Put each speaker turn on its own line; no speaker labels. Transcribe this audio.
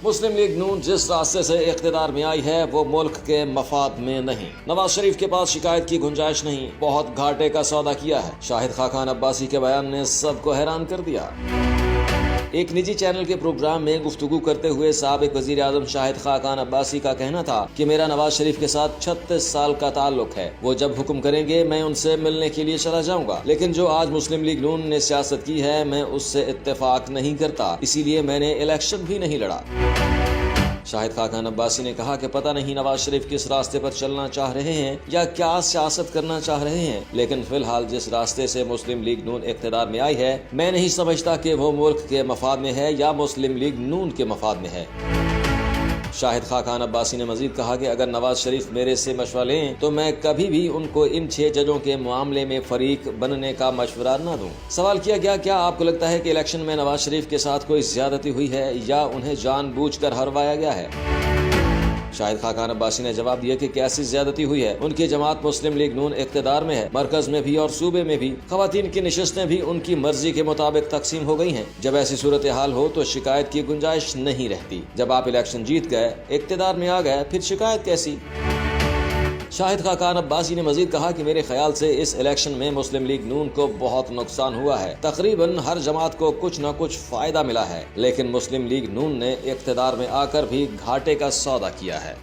مسلم league نون جس راستے سے اقتدار میں آئی ہے وہ ملک کے مفاد میں نہیں۔ نواز شریف کے پاس شکایت کی گنجائش نہیں، بہت گھاٹے کا سودا کیا ہے۔ شاہد خاقان عباسی کے بیان نے سب کو حیران کر دیا۔ ایک نجی چینل کے پروگرام میں گفتگو کرتے ہوئے سابق وزیر اعظم شاہد خاقان عباسی کا کہنا تھا کہ میرا نواز شریف کے ساتھ 36 سال کا تعلق ہے، وہ جب حکم کریں گے میں ان سے ملنے کے لیے چلا جاؤں گا، لیکن جو آج مسلم لیگ نون نے سیاست کی ہے میں اس سے اتفاق نہیں کرتا، اسی لیے میں نے الیکشن بھی نہیں لڑا۔ شاہد خاقان عباسی نے کہا کہ پتہ نہیں نواز شریف کس راستے پر چلنا چاہ رہے ہیں یا کیا سیاست کرنا چاہ رہے ہیں، لیکن فی الحال جس راستے سے مسلم لیگ نون اقتدار میں آئی ہے میں نہیں سمجھتا کہ وہ ملک کے مفاد میں ہے یا مسلم لیگ نون کے مفاد میں ہے۔ شاہد خاقان عباسی نے مزید کہا کہ اگر نواز شریف میرے سے مشورہ لیں تو میں کبھی بھی ان کو ان 6 ججوں کے معاملے میں فریق بننے کا مشورہ نہ دوں۔ سوال کیا گیا کیا آپ کو لگتا ہے کہ الیکشن میں نواز شریف کے ساتھ کوئی زیادتی ہوئی ہے یا انہیں جان بوجھ کر ہروایا گیا ہے؟ شاہد خاقان عباسی نے جواب دیا کہ کیسی زیادتی ہوئی ہے، ان کی جماعت مسلم لیگ نون اقتدار میں ہے، مرکز میں بھی اور صوبے میں بھی، خواتین کی نشستیں بھی ان کی مرضی کے مطابق تقسیم ہو گئی ہیں۔ جب ایسی صورتحال ہو تو شکایت کی گنجائش نہیں رہتی، جب آپ الیکشن جیت گئے، اقتدار میں آ گئے، پھر شکایت کیسی؟ شاہد خاقان عباسی نے مزید کہا کہ میرے خیال سے اس الیکشن میں مسلم لیگ نون کو بہت نقصان ہوا ہے، تقریباً ہر جماعت کو کچھ نہ کچھ فائدہ ملا ہے، لیکن مسلم لیگ نون نے اقتدار میں آ کر بھی گھاٹے کا سودا کیا ہے۔